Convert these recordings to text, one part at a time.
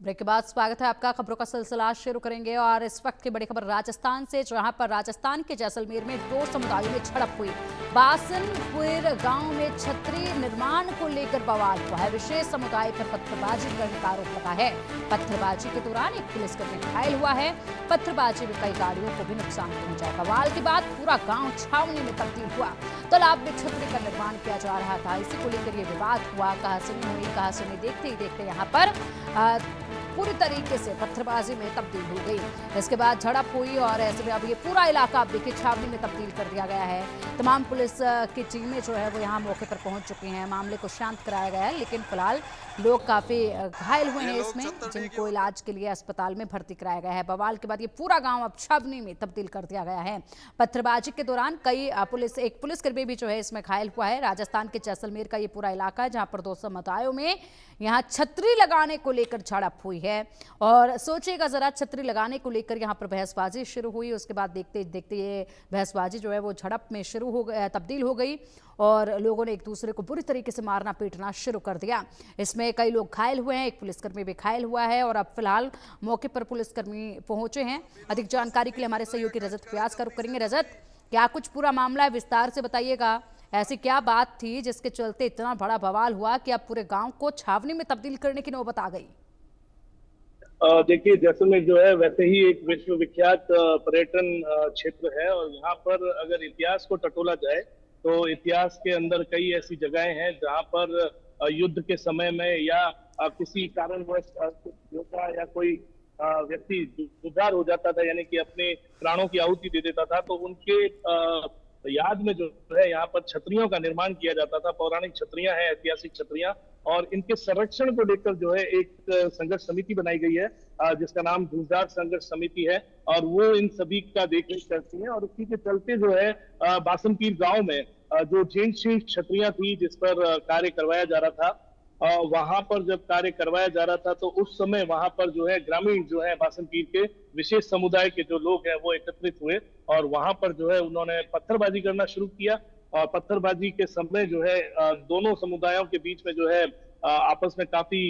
Break के बाद स्वागत है आपका। खबरों का सिलसिला शुरू करेंगे और इस वक्त की बड़ी खबर राजस्थान से, जहां पर राजस्थान के जैसलमेर में दो समुदायों में झड़प हुई। बासनपुर गांव में छतरी निर्माण को लेकर बवाल हुआ है। विशेष समुदाय पर पत्थरबाजी करने का आरोप लगा है। पत्थरबाजी के दौरान एक पुलिसकर्मी घायल हुआ है। पत्थरबाजी में कई गाड़ियों को भी नुकसान पहुंचा। बवाल के बाद पूरा गाँव छावनी में तब्दील हुआ। तालाब में छतरी का निर्माण किया जा रहा था। इसी को लेकर ये विवाद हुआ। कहासुनी हुई। कहासुनी देखते ही देखते यहाँ पर पूरी तरीके से पत्थरबाजी में तब्दील हो गई। इसके बाद झड़प हुई और ऐसे में अब ये पूरा इलाका अब देखिए छावनी में तब्दील कर दिया गया है। तमाम पुलिस की टीमें जो है वो यहाँ मौके पर पहुंच चुकी हैं। मामले को शांत कराया गया है, लेकिन फिलहाल लोग काफी घायल हुए हैं इसमें, जिनको इलाज के लिए अस्पताल में भर्ती कराया गया है। बवाल के बाद ये पूरा गाँव अब छावनी में तब्दील कर दिया गया है। पत्थरबाजी के दौरान एक पुलिसकर्मी भी जो है इसमें घायल हुआ है। राजस्थान के जैसलमेर का ये पूरा इलाका है, जहाँ पर दो समुदायों में यहाँ छतरी लगाने को लेकर झड़प हुई है। और सोचिएगा जरा, छतरी लगाने को लेकर यहाँ पर बहसबाजी शुरू हुई। उसके बाद देखते देखते ये बहसबाजी जो है वो झड़प में तब्दील हो गई और लोगों ने एक दूसरे को बुरी तरीके से मारना पीटना शुरू कर दिया। इसमें कई लोग घायल हुए हैं, एक पुलिसकर्मी भी घायल हुआ है और अब फिलहाल मौके पर पुलिसकर्मी पहुंचे हैं। अधिक जानकारी के लिए हमारे सहयोगी रजत व्यास का रुख करेंगे। रजत, क्या कुछ पूरा मामला है, विस्तार से बताइएगा। ऐसी क्या बात थी जिसके चलते इतना बड़ा बवाल हुआ कि अब पूरे गांव को छावनी में तब्दील करने की नौबत आ गई? देखिए, जैसलमेर जो है वैसे ही एक विश्वविख्यात पर्यटन क्षेत्र है और यहाँ पर अगर इतिहास को टटोला जाए तो इतिहास के अंदर कई ऐसी जगहें हैं जहाँ पर युद्ध के समय में या किसी कारणवश योद्धा या कोई व्यक्ति जुझार हो जाता था, यानी कि अपने प्राणों की आहुति दे देता था, तो उनके याद में जो है यहाँ पर छतरियों का निर्माण किया जाता था। पौराणिक छतरियां हैं, ऐतिहासिक छतरियां, और इनके संरक्षण को लेकर जो है एक संघर्ष समिति बनाई गई है, जिसका नाम झुंझार संघर्ष समिति है, और वो इन सभी का देखरेख करती है। और उसी के चलते जो है बासनपीर गांव में जो जैन शीर्ष छतरियां थी जिस पर कार्य करवाया जा रहा था, वहां पर जब कार्य करवाया जा रहा था तो उस समय वहां पर जो है ग्रामीण जो है बासनपीर के विशेष समुदाय के जो लोग हैं वो एकत्रित हुए और वहां पर जो है उन्होंने पत्थरबाजी करना शुरू किया। और पत्थरबाजी के समय जो है दोनों समुदायों के बीच में जो है आपस में काफी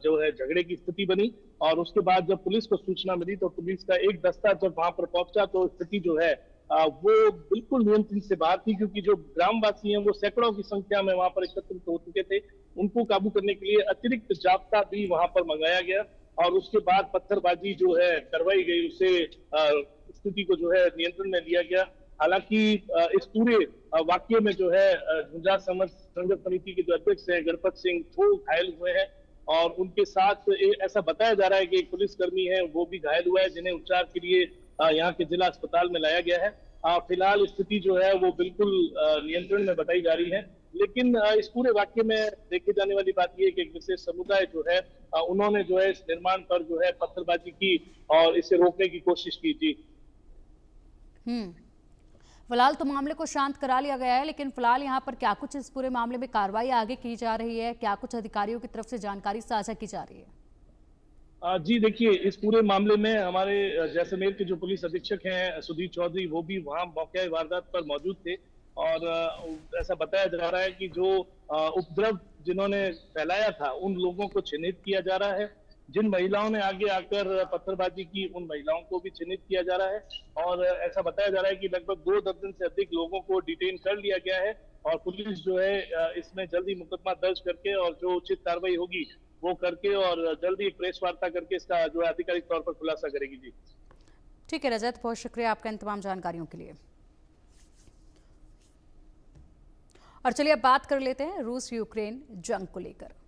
जो है झगड़े की स्थिति बनी। और उसके बाद जब पुलिस को सूचना मिली तो पुलिस का एक दस्ता जब वहां पर पहुंचा तो स्थिति जो है वो बिल्कुल नियंत्रण से बाहर थी, क्योंकि जो ग्रामवासी हैं वो सैकड़ों की संख्या में वहां पर एकत्रित हो चुके थे। उनको काबू करने के लिए अतिरिक्त जाब्ता भी वहां पर मंगाया गया और उसके बाद पत्थरबाजी जो है करवाई गई, उससे स्थिति को जो है नियंत्रण में लिया गया। हालांकि इस पूरे वाक्य में जो है झुंझार संघर्ष समिति के जो अध्यक्ष हैं गणपत सिंह, वो घायल हुए हैं और उनके साथ ऐसा बताया जा रहा है कि एक पुलिसकर्मी है वो भी घायल हुआ है, जिन्हें उपचार के लिए यहाँ के जिला अस्पताल में लाया गया है। फिलहाल स्थिति जो है वो बिल्कुल नियंत्रण में बताई जा रही है, लेकिन इस पूरे वाक्य में देखी जाने वाली बात यह है कि एक विशेष समुदाय जो है उन्होंने जो है इस निर्माण पर जो है पत्थरबाजी की और इसे रोकने की कोशिश की थी। फिलहाल तो मामले को शांत करा लिया गया है, लेकिन फिलहाल यहाँ पर क्या कुछ इस पूरे मामले में कार्रवाई आगे की जा रही है? क्या कुछ अधिकारियों की तरफ से जानकारी साझा की जा रही है? जी देखिए, इस पूरे मामले में हमारे जैसलमेर के जो पुलिस अधीक्षक हैं सुधीर चौधरी, वो भी वहां मौके वारदात पर मौजूद थे और ऐसा बताया जा रहा है कि जो उपद्रव जिन्होंने फैलाया था उन लोगों को चिन्हित किया जा रहा है। जिन महिलाओं ने आगे आकर पत्थरबाजी की उन महिलाओं को भी चिन्हित किया जा रहा है और ऐसा बताया जा रहा है कि लगभग 2 दर्जन से अधिक लोगों को डिटेन कर लिया गया है और पुलिस जो है इसमें जल्दी मुकदमा दर्ज करके और जो उचित कार्रवाई होगी वो करके और जल्दी प्रेस वार्ता करके इसका जो है आधिकारिक तौर पर खुलासा करेगी। जी ठीक है रजत, बहुत शुक्रिया आपका इन तमाम जानकारियों के लिए। और चलिए अब बात कर लेते हैं रूस यूक्रेन जंग को लेकर।